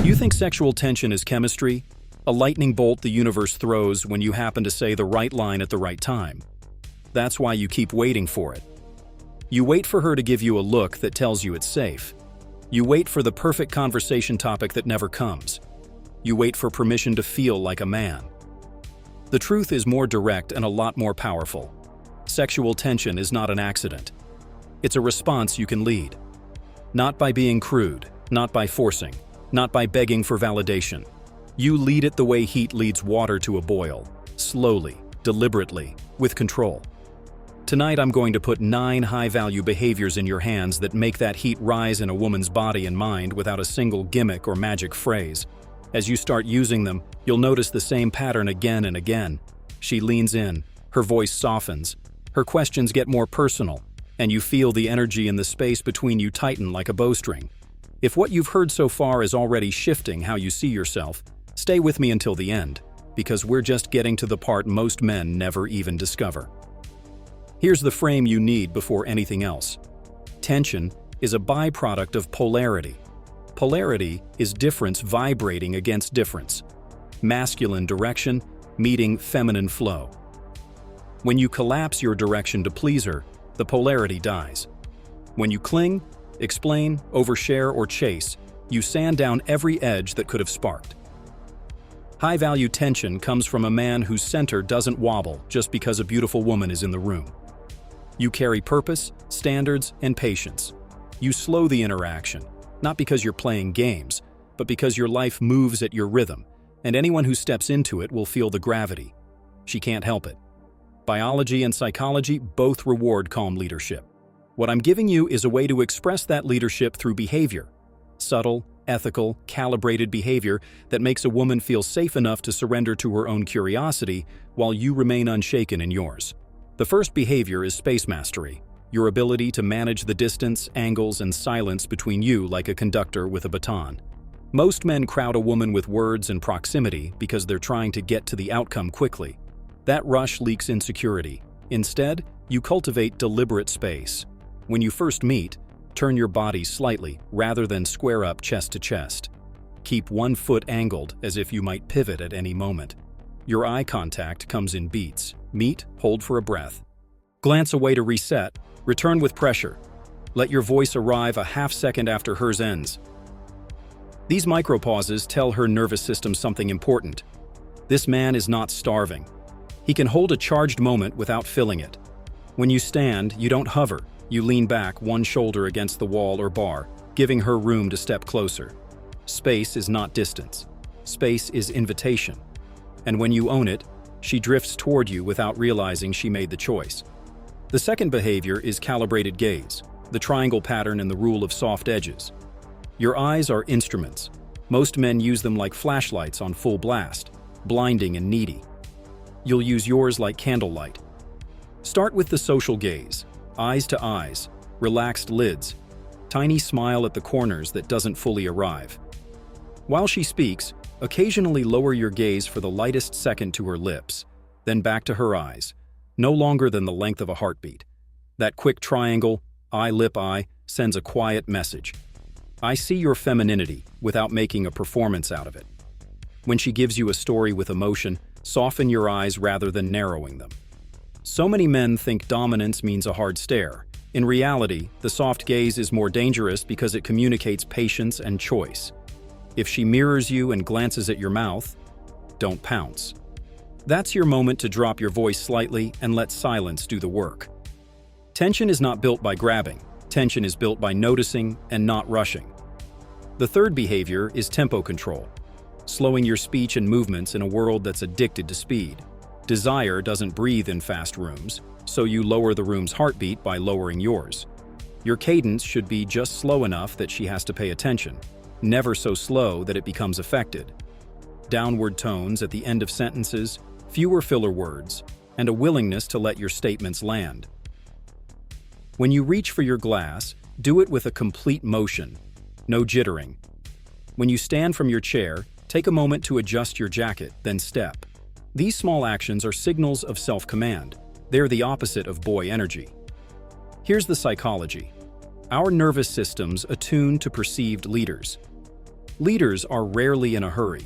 You think sexual tension is chemistry? A lightning bolt the universe throws when you happen to say the right line at the right time. That's why you keep waiting for it. You wait for her to give you a look that tells you it's safe. You wait for the perfect conversation topic that never comes. You wait for permission to feel like a man. The truth is more direct and a lot more powerful. Sexual tension is not an accident. It's a response you can lead. Not by being crude, not by forcing, not by begging for validation. You lead it the way heat leads water to a boil, slowly, deliberately, with control. Tonight I'm going to put 9 high-value behaviors in your hands that make that heat rise in a woman's body and mind without a single gimmick or magic phrase. As you start using them, you'll notice the same pattern again and again. She leans in, her voice softens, her questions get more personal, and you feel the energy in the space between you tighten like a bowstring. If what you've heard so far is already shifting how you see yourself, stay with me until the end, because we're just getting to the part most men never even discover. Here's the frame you need before anything else. Tension is a byproduct of polarity. Polarity is difference vibrating against difference. Masculine direction meeting feminine flow. When you collapse your direction to please her, the polarity dies. When you cling, explain, overshare, or chase, you sand down every edge that could have sparked. High-value tension comes from a man whose center doesn't wobble just because a beautiful woman is in the room. You carry purpose, standards, and patience. You slow the interaction, not because you're playing games, but because your life moves at your rhythm, and anyone who steps into it will feel the gravity. She can't help it. Biology and psychology both reward calm leadership. What I'm giving you is a way to express that leadership through behavior. Subtle, ethical, calibrated behavior that makes a woman feel safe enough to surrender to her own curiosity while you remain unshaken in yours. The first behavior is space mastery, your ability to manage the distance, angles, and silence between you like a conductor with a baton. Most men crowd a woman with words and proximity because they're trying to get to the outcome quickly. That rush leaks insecurity. Instead, you cultivate deliberate space. When you first meet, turn your body slightly rather than square up chest to chest. Keep one foot angled as if you might pivot at any moment. Your eye contact comes in beats. Meet, hold for a breath. Glance away to reset, return with pressure. Let your voice arrive a half second after hers ends. These micropauses tell her nervous system something important. This man is not starving. He can hold a charged moment without filling it. When you stand, you don't hover. You lean back, one shoulder against the wall or bar, giving her room to step closer. Space is not distance. Space is invitation. And when you own it, she drifts toward you without realizing she made the choice. The second behavior is calibrated gaze, the triangle pattern and the rule of soft edges. Your eyes are instruments. Most men use them like flashlights on full blast, blinding and needy. You'll use yours like candlelight. Start with the social gaze, eyes to eyes, relaxed lids, tiny smile at the corners that doesn't fully arrive. While she speaks, occasionally lower your gaze for the lightest second to her lips, then back to her eyes, no longer than the length of a heartbeat. That quick triangle, eye-lip-eye, sends a quiet message. I see your femininity without making a performance out of it. When she gives you a story with emotion, soften your eyes rather than narrowing them. So many men think dominance means a hard stare. In reality, the soft gaze is more dangerous because it communicates patience and choice. If she mirrors you and glances at your mouth, don't pounce. That's your moment to drop your voice slightly and let silence do the work. Tension is not built by grabbing. Tension is built by noticing and not rushing. The third behavior is tempo control, slowing your speech and movements in a world that's addicted to speed. Desire doesn't breathe in fast rooms, so you lower the room's heartbeat by lowering yours. Your cadence should be just slow enough that she has to pay attention, never so slow that it becomes affected. Downward tones at the end of sentences, fewer filler words, and a willingness to let your statements land. When you reach for your glass, do it with a complete motion, no jittering. When you stand from your chair, take a moment to adjust your jacket, then step. These small actions are signals of self-command. They're the opposite of boy energy. Here's the psychology. Our nervous systems attune to perceived leaders. Leaders are rarely in a hurry.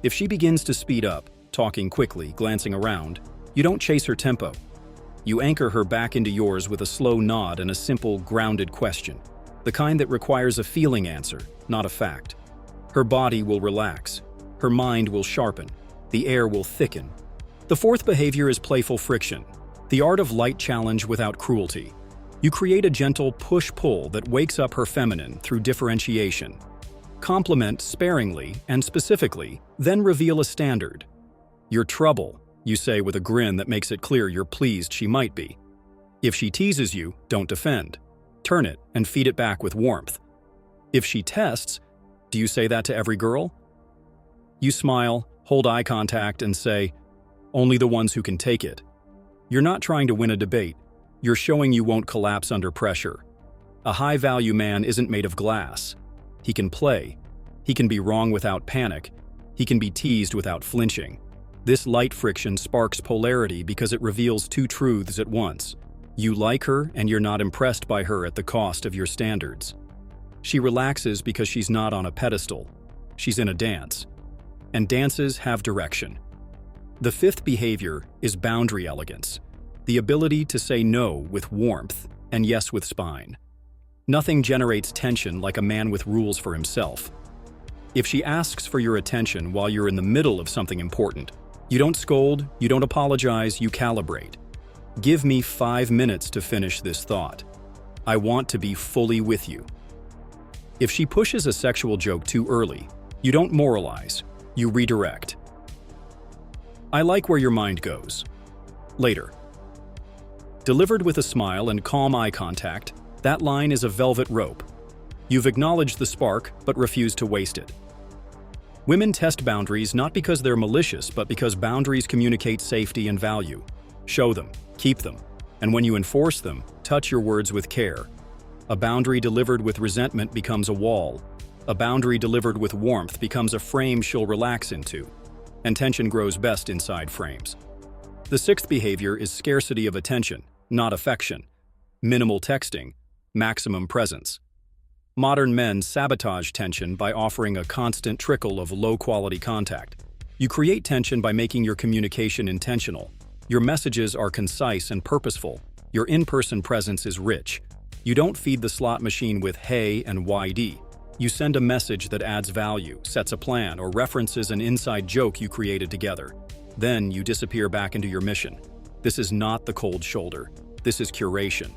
If she begins to speed up, talking quickly, glancing around, you don't chase her tempo. You anchor her back into yours with a slow nod and a simple, grounded question, the kind that requires a feeling answer, not a fact. Her body will relax. Her mind will sharpen. The air will thicken. The fourth behavior is playful friction, the art of light challenge without cruelty. You create a gentle push-pull that wakes up her feminine through differentiation. Compliment sparingly and specifically, then reveal a standard. "You're trouble," you say with a grin that makes it clear you're pleased she might be. If she teases you, don't defend. Turn it and feed it back with warmth. If she tests, do you say that to every girl? You smile, hold eye contact, and say, "Only the ones who can take it." You're not trying to win a debate. You're showing you won't collapse under pressure. A high-value man isn't made of glass. He can play. He can be wrong without panic. He can be teased without flinching. This light friction sparks polarity because it reveals two truths at once. You like her, and you're not impressed by her at the cost of your standards. She relaxes because she's not on a pedestal. She's in a dance. And dances have direction. The fifth behavior is boundary elegance, the ability to say no with warmth and yes with spine. Nothing generates tension like a man with rules for himself. If she asks for your attention while you're in the middle of something important, you don't scold, you don't apologize, you calibrate. "Give me 5 minutes to finish this thought. I want to be fully with you." If she pushes a sexual joke too early, you don't moralize, you redirect. "I like where your mind goes." Later. Delivered with a smile and calm eye contact, that line is a velvet rope. You've acknowledged the spark, but refused to waste it. Women test boundaries not because they're malicious, but because boundaries communicate safety and value. Show them, keep them, and when you enforce them, touch your words with care. A boundary delivered with resentment becomes a wall. A boundary delivered with warmth becomes a frame she'll relax into. And tension grows best inside frames. The sixth behavior is scarcity of attention, not affection. Minimal texting, maximum presence. Modern men sabotage tension by offering a constant trickle of low-quality contact. You create tension by making your communication intentional. Your messages are concise and purposeful. Your in-person presence is rich. You don't feed the slot machine with "hey" and "YD." You send a message that adds value, sets a plan, or references an inside joke you created together. Then you disappear back into your mission. This is not the cold shoulder. This is curation.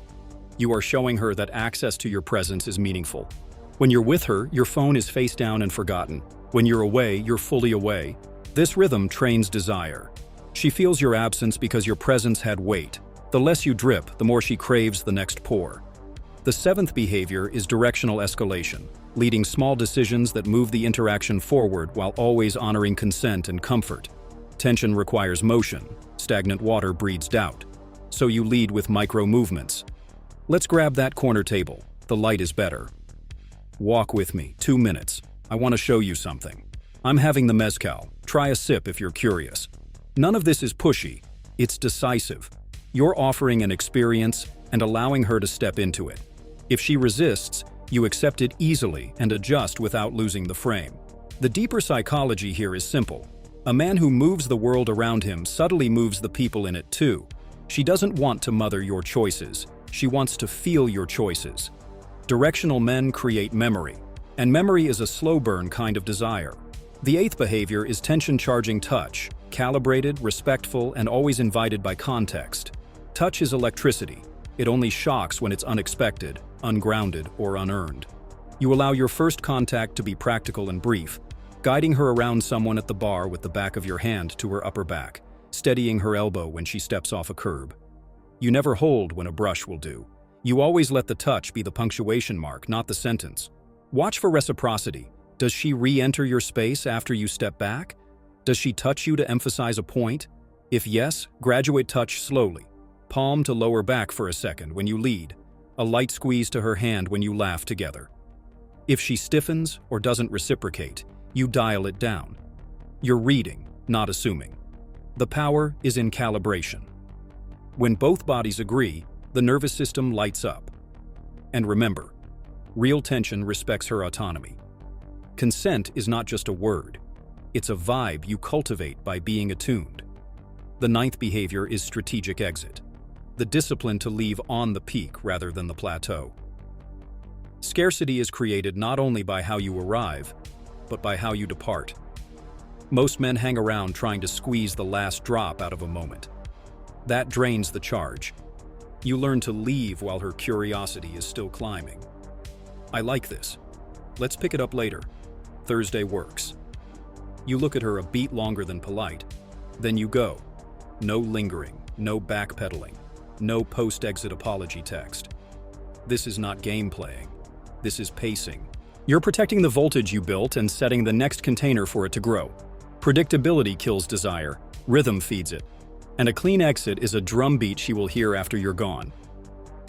You are showing her that access to your presence is meaningful. When you're with her, your phone is face down and forgotten. When you're away, you're fully away. This rhythm trains desire. She feels your absence because your presence had weight. The less you drip, the more she craves the next pour. The seventh behavior is directional escalation, leading small decisions that move the interaction forward while always honoring consent and comfort. Tension requires motion. Stagnant water breeds doubt. So you lead with micro movements. "Let's grab that corner table. The light is better." "Walk with me, 2 minutes. I want to show you something. I'm having the mezcal. Try a sip if you're curious." None of this is pushy. It's decisive. You're offering an experience and allowing her to step into it. If she resists, you accept it easily and adjust without losing the frame. The deeper psychology here is simple. A man who moves the world around him subtly moves the people in it too. She doesn't want to mother your choices. She wants to feel your choices. Directional men create memory, and memory is a slow burn kind of desire. The eighth behavior is tension-charging touch, calibrated, respectful, and always invited by context. Touch is electricity. It only shocks when it's unexpected, ungrounded, or unearned. You allow your first contact to be practical and brief, guiding her around someone at the bar with the back of your hand to her upper back, steadying her elbow when she steps off a curb. You never hold when a brush will do. You always let the touch be the punctuation mark, not the sentence. Watch for reciprocity. Does she re-enter your space after you step back? Does she touch you to emphasize a point? If yes, graduate touch slowly. Palm to lower back for a second when you lead. A light squeeze to her hand when you laugh together. If she stiffens or doesn't reciprocate, you dial it down. You're reading, not assuming. The power is in calibration. When both bodies agree, the nervous system lights up. And remember, real tension respects her autonomy. Consent is not just a word. It's a vibe you cultivate by being attuned. The ninth behavior is strategic exit, the discipline to leave on the peak rather than the plateau. Scarcity is created not only by how you arrive, but by how you depart. Most men hang around trying to squeeze the last drop out of a moment. That drains the charge. You learn to leave while her curiosity is still climbing. I like this. Let's pick it up later. Thursday works. You look at her a beat longer than polite, then you go. No lingering, no backpedaling, no post-exit apology text. This is not game playing. This is pacing. You're protecting the voltage you built and setting the next container for it to grow. Predictability kills desire, rhythm feeds it, and a clean exit is a drumbeat she will hear after you're gone.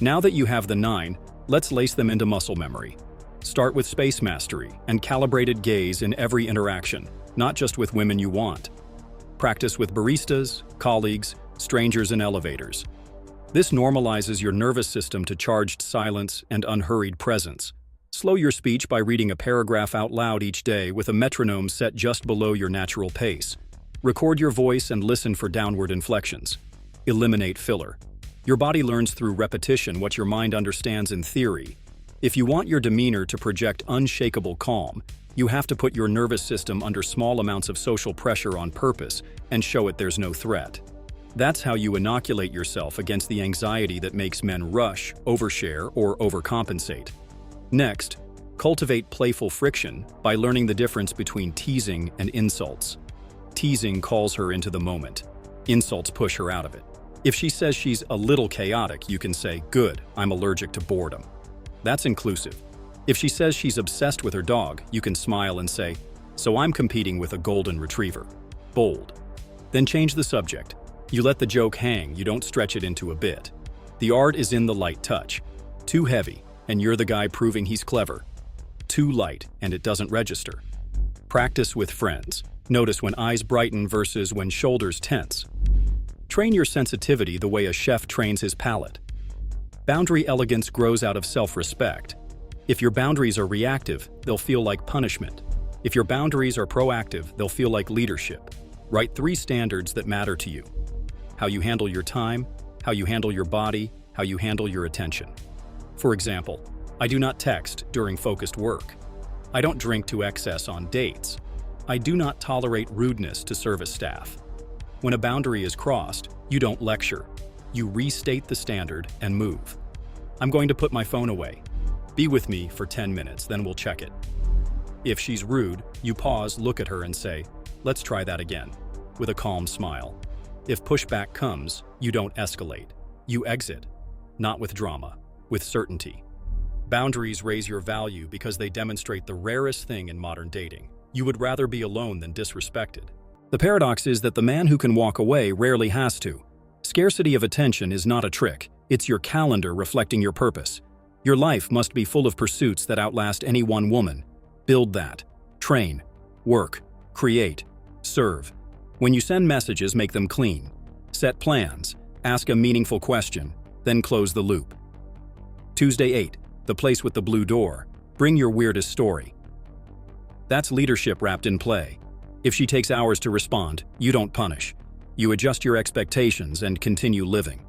Now that you have the 9, let's lace them into muscle memory. Start with space mastery and calibrated gaze in every interaction, not just with women you want. Practice with baristas, colleagues, strangers in elevators. This normalizes your nervous system to charged silence and unhurried presence. Slow your speech by reading a paragraph out loud each day with a metronome set just below your natural pace. Record your voice and listen for downward inflections. Eliminate filler. Your body learns through repetition what your mind understands in theory. If you want your demeanor to project unshakable calm, you have to put your nervous system under small amounts of social pressure on purpose and show it there's no threat. That's how you inoculate yourself against the anxiety that makes men rush, overshare, or overcompensate. Next, cultivate playful friction by learning the difference between teasing and insults. Teasing calls her into the moment. Insults push her out of it. If she says she's a little chaotic, you can say, "Good, I'm allergic to boredom." That's inclusive. If she says she's obsessed with her dog, you can smile and say, "So I'm competing with a golden retriever." Bold. Then change the subject. You let the joke hang, you don't stretch it into a bit. The art is in the light touch. Too heavy, and you're the guy proving he's clever. Too light, and it doesn't register. Practice with friends. Notice when eyes brighten versus when shoulders tense. Train your sensitivity the way a chef trains his palate. Boundary elegance grows out of self-respect. If your boundaries are reactive, they'll feel like punishment. If your boundaries are proactive, they'll feel like leadership. Write 3 standards that matter to you. How you handle your time, how you handle your body, how you handle your attention. For example, I do not text during focused work. I don't drink to excess on dates. I do not tolerate rudeness to service staff. When a boundary is crossed, you don't lecture. You restate the standard and move. I'm going to put my phone away. Be with me for 10 minutes, then we'll check it. If she's rude, you pause, look at her and say, "Let's try that again," with a calm smile. If pushback comes, you don't escalate. You exit, not with drama, with certainty. Boundaries raise your value because they demonstrate the rarest thing in modern dating. You would rather be alone than disrespected. The paradox is that the man who can walk away rarely has to. Scarcity of attention is not a trick. It's your calendar reflecting your purpose. Your life must be full of pursuits that outlast any one woman. Build that. Train. Work. Create. Serve. When you send messages, make them clean. Set plans. Ask a meaningful question. Then close the loop. Tuesday 8. The place with the blue door. Bring your weirdest story. That's leadership wrapped in play. If she takes hours to respond, you don't punish. You adjust your expectations and continue living.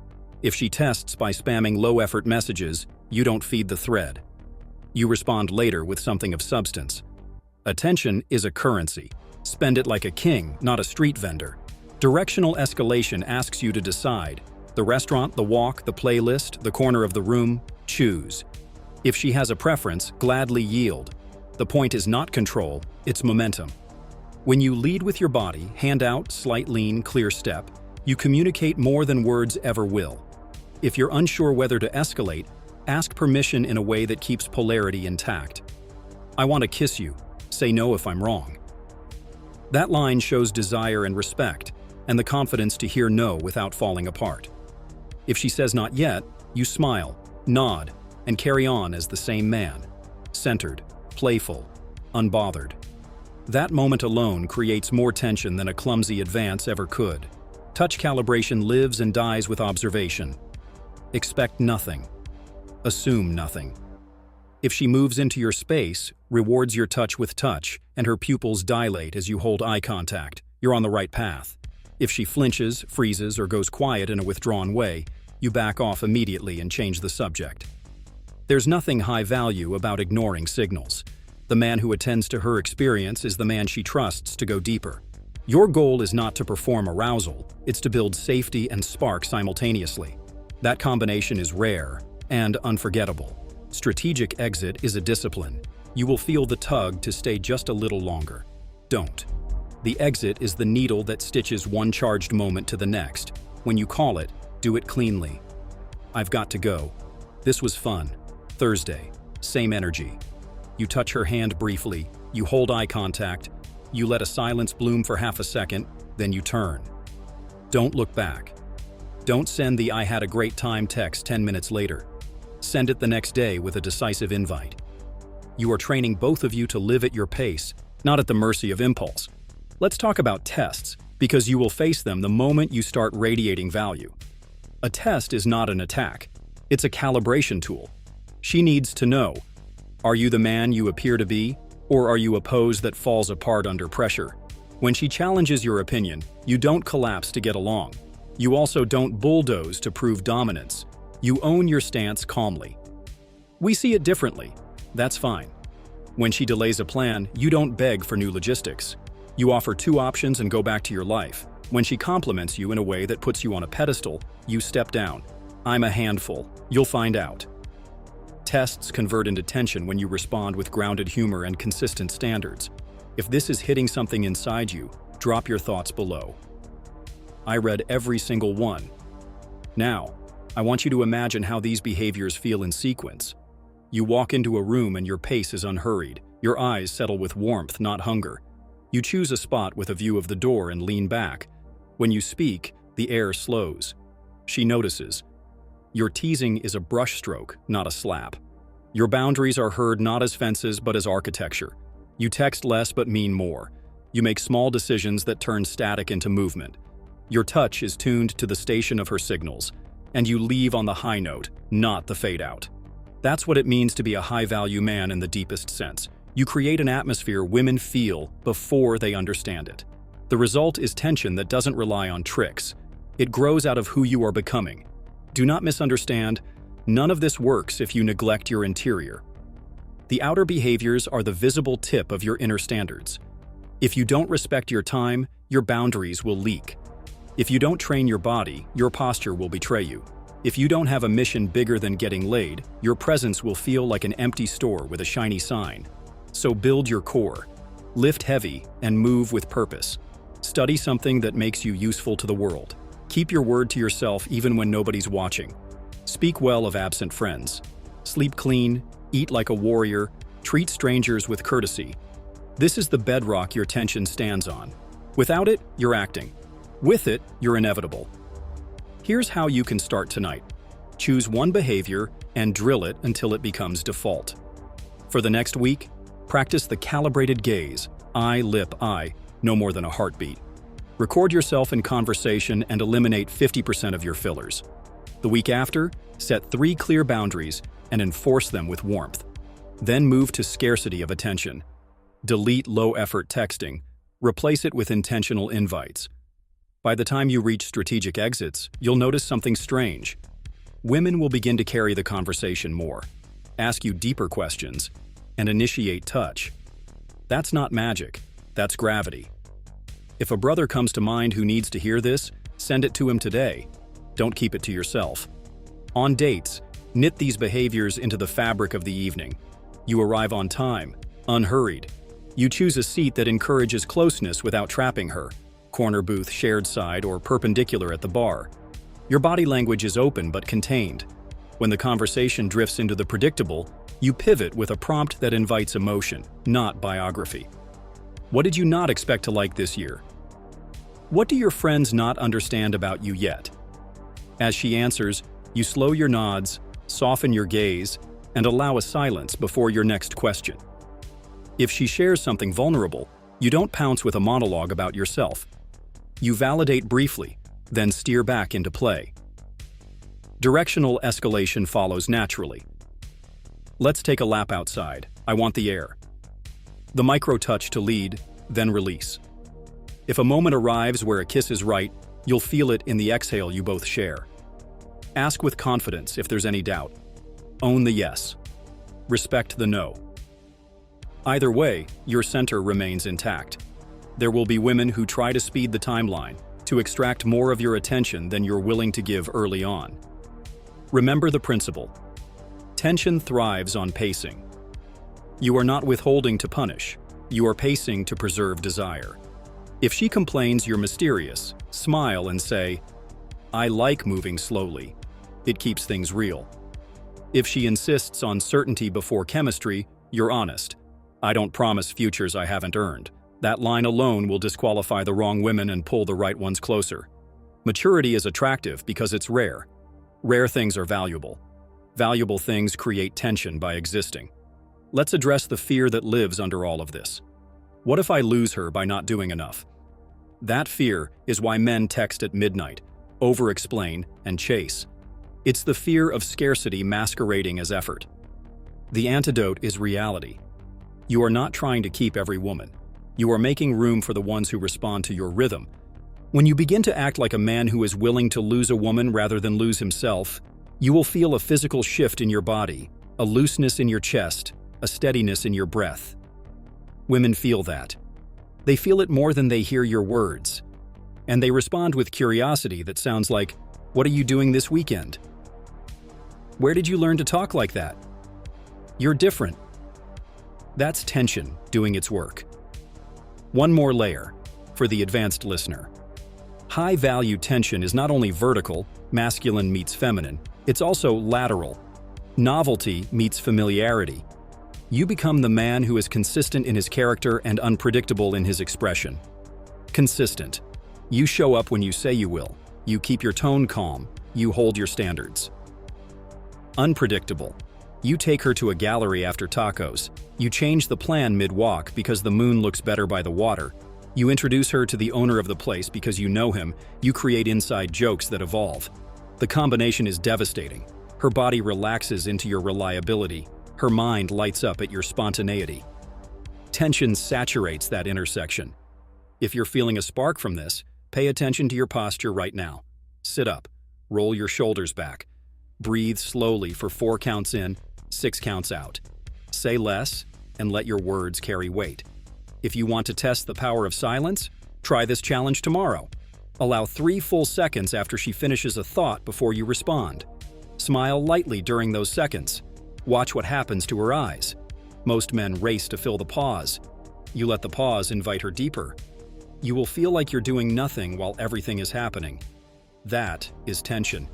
If she tests by spamming low-effort messages, you don't feed the thread. You respond later with something of substance. Attention is a currency. Spend it like a king, not a street vendor. Directional escalation asks you to decide. The restaurant, the walk, the playlist, the corner of the room, choose. If she has a preference, gladly yield. The point is not control, it's momentum. When you lead with your body, hand out, slight lean, clear step, you communicate more than words ever will. If you're unsure whether to escalate, ask permission in a way that keeps polarity intact. "I want to kiss you. Say no if I'm wrong." That line shows desire and respect, and the confidence to hear no without falling apart. If she says not yet, you smile, nod, and carry on as the same man. Centered, playful, unbothered. That moment alone creates more tension than a clumsy advance ever could. Touch calibration lives and dies with observation. Expect nothing. Assume nothing. If she moves into your space, rewards your touch with touch, and her pupils dilate as you hold eye contact, you're on the right path. If she flinches, freezes, or goes quiet in a withdrawn way, you back off immediately and change the subject. There's nothing high value about ignoring signals. The man who attends to her experience is the man she trusts to go deeper. Your goal is not to perform arousal, it's to build safety and spark simultaneously. That combination is rare and unforgettable. Strategic exit is a discipline. You will feel the tug to stay just a little longer. Don't. The exit is the needle that stitches one charged moment to the next. When you call it, do it cleanly. I've got to go. This was fun. Thursday. Same energy. You touch her hand briefly, you hold eye contact, you let a silence bloom for half a second, then you turn. Don't look back. Don't send the "I had a great time" text 10 minutes later. Send it the next day with a decisive invite. You are training both of you to live at your pace, not at the mercy of impulse. Let's talk about tests, because you will face them the moment you start radiating value. A test is not an attack. It's a calibration tool. She needs to know, are you the man you appear to be, or are you a pose that falls apart under pressure? When she challenges your opinion, you don't collapse to get along. You also don't bulldoze to prove dominance. You own your stance calmly. We see it differently. That's fine. When she delays a plan, you don't beg for new logistics. You offer two options and go back to your life. When she compliments you in a way that puts you on a pedestal, you step down. I'm a handful. You'll find out. Tests convert into tension when you respond with grounded humor and consistent standards. If this is hitting something inside you, drop your thoughts below. I read every single one. Now, I want you to imagine how these behaviors feel in sequence. You walk into a room and your pace is unhurried. Your eyes settle with warmth, not hunger. You choose a spot with a view of the door and lean back. When you speak, the air slows. She notices. Your teasing is a brushstroke, not a slap. Your boundaries are heard not as fences but as architecture. You text less but mean more. You make small decisions that turn static into movement. Your touch is tuned to the station of her signals, and you leave on the high note, not the fade out. That's what it means to be a high-value man in the deepest sense. You create an atmosphere women feel before they understand it. The result is tension that doesn't rely on tricks. It grows out of who you are becoming. Do not misunderstand, none of this works if you neglect your interior. The outer behaviors are the visible tip of your inner standards. If you don't respect your time, your boundaries will leak. If you don't train your body, your posture will betray you. If you don't have a mission bigger than getting laid, your presence will feel like an empty store with a shiny sign. So build your core. Lift heavy and move with purpose. Study something that makes you useful to the world. Keep your word to yourself even when nobody's watching. Speak well of absent friends. Sleep clean, eat like a warrior, treat strangers with courtesy. This is the bedrock your tension stands on. Without it, you're acting. With it, you're inevitable. Here's how you can start tonight. Choose one behavior and drill it until it becomes default. For the next week, practice the calibrated gaze, eye, lip, eye, no more than a heartbeat. Record yourself in conversation and eliminate 50% of your fillers. The week after, set 3 clear boundaries and enforce them with warmth. Then move to scarcity of attention. Delete low-effort texting. Replace it with intentional invites. By the time you reach strategic exits, you'll notice something strange. Women will begin to carry the conversation more, ask you deeper questions, and initiate touch. That's not magic, that's gravity. If a brother comes to mind who needs to hear this, send it to him today. Don't keep it to yourself. On dates, knit these behaviors into the fabric of the evening. You arrive on time, unhurried. You choose a seat that encourages closeness without trapping her, corner booth, shared side, or perpendicular at the bar. Your body language is open but contained. When the conversation drifts into the predictable, you pivot with a prompt that invites emotion, not biography. What did you not expect to like this year? What do your friends not understand about you yet? As she answers, you slow your nods, soften your gaze, and allow a silence before your next question. If she shares something vulnerable, you don't pounce with a monologue about yourself. You validate briefly, then steer back into play. Directional escalation follows naturally. Let's take a lap outside. I want the air. The micro-touch to lead, then release. If a moment arrives where a kiss is right, you'll feel it in the exhale you both share. Ask with confidence if there's any doubt. Own the yes. Respect the no. Either way, your center remains intact. There will be women who try to speed the timeline, to extract more of your attention than you're willing to give early on. Remember the principle. Tension thrives on pacing. You are not withholding to punish. You are pacing to preserve desire. If she complains you're mysterious, smile and say, "I like moving slowly." It keeps things real. If she insists on certainty before chemistry, you're honest. "I don't promise futures I haven't earned." That line alone will disqualify the wrong women and pull the right ones closer. Maturity is attractive because it's rare. Rare things are valuable. Valuable things create tension by existing. Let's address the fear that lives under all of this. What if I lose her by not doing enough? That fear is why men text at midnight, over-explain, and chase. It's the fear of scarcity masquerading as effort. The antidote is reality. You are not trying to keep every woman. You are making room for the ones who respond to your rhythm. When you begin to act like a man who is willing to lose a woman rather than lose himself, you will feel a physical shift in your body, a looseness in your chest, a steadiness in your breath. Women feel that. They feel it more than they hear your words. And they respond with curiosity that sounds like, "What are you doing this weekend? Where did you learn to talk like that? You're different." That's tension doing its work. One more layer, for the advanced listener. High-value tension is not only vertical, masculine meets feminine, it's also lateral. Novelty meets familiarity. You become the man who is consistent in his character and unpredictable in his expression. Consistent. You show up when you say you will. You keep your tone calm. You hold your standards. Unpredictable. You take her to a gallery after tacos. You change the plan mid-walk because the moon looks better by the water. You introduce her to the owner of the place because you know him. You create inside jokes that evolve. The combination is devastating. Her body relaxes into your reliability. Her mind lights up at your spontaneity. Tension saturates that intersection. If you're feeling a spark from this, pay attention to your posture right now. Sit up. Roll your shoulders back. Breathe slowly for 4 counts in, 6 counts out. Say less and let your words carry weight. If you want to test the power of silence, try this challenge tomorrow. Allow 3 full seconds after she finishes a thought before you respond. Smile lightly during those seconds. Watch what happens to her eyes. Most men race to fill the pause. You let the pause invite her deeper. You will feel like you're doing nothing while everything is happening. That is tension.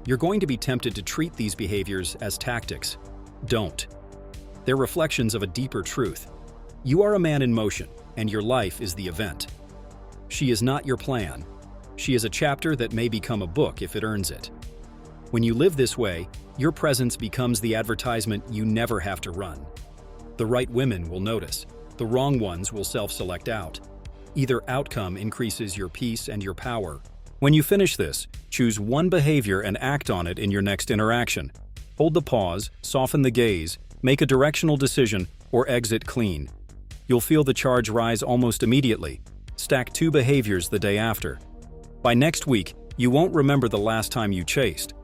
You're going to be tempted to treat these behaviors as tactics. Don't. They're reflections of a deeper truth. You are a man in motion, and your life is the event. She is not your plan. She is a chapter that may become a book if it earns it. When you live this way, your presence becomes the advertisement you never have to run. The right women will notice. The wrong ones will self-select out. Either outcome increases your peace and your power. When you finish this, choose one behavior and act on it in your next interaction. Hold the pause, soften the gaze, make a directional decision, or exit clean. You'll feel the charge rise almost immediately. Stack 2 behaviors the day after. By next week, you won't remember the last time you chased.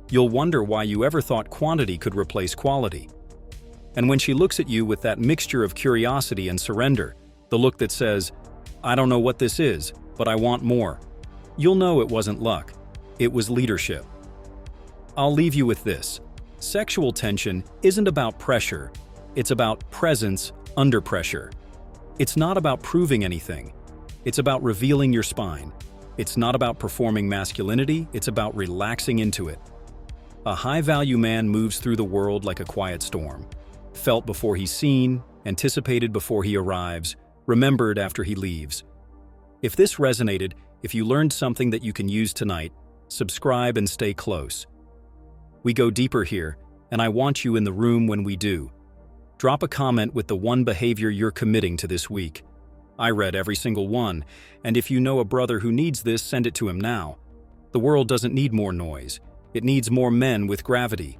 You'll wonder why you ever thought quantity could replace quality. And when she looks at you with that mixture of curiosity and surrender, the look that says, "I don't know what this is, but I want more," you'll know it wasn't luck. It was leadership. I'll leave you with this. Sexual tension isn't about pressure. It's about presence under pressure. It's not about proving anything. It's about revealing your spine. It's not about performing masculinity. It's about relaxing into it. A high-value man moves through the world like a quiet storm. Felt before he's seen, anticipated before he arrives, remembered after he leaves. If this resonated, if you learned something that you can use tonight, subscribe and stay close. We go deeper here, and I want you in the room when we do. Drop a comment with the one behavior you're committing to this week. I read every single one, and if you know a brother who needs this, send it to him now. The world doesn't need more noise. It needs more men with gravity.